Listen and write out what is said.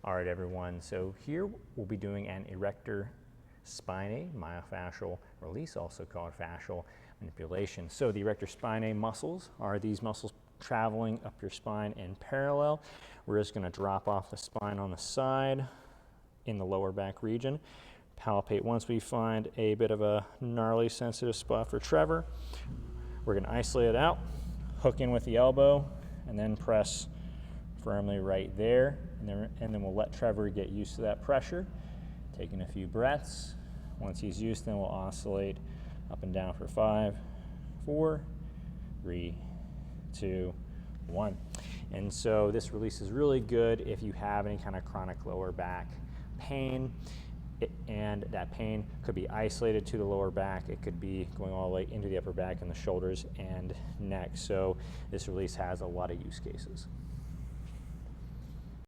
All right, everyone, so here we'll be doing an Erector Spinae myofascial release, also called fascial manipulation. So the Erector Spinae muscles are these muscles traveling up your spine in parallel. We're just going to drop off the spine on the side in the lower back region. Palpate once we find a bit of a gnarly sensitive spot for Trevor. We're going to isolate it out, hook in with the elbow, and then press firmly right there, and then we'll let Trevor get used to that pressure, taking a few breaths. Once he's used, then we'll oscillate up and down for 5, 4, 3, 2, 1. And so this release is really good if you have any kind of chronic lower back pain, and that pain could be isolated to the lower back. It could be going all the way into the upper back and the shoulders and neck. So this release has a lot of use cases.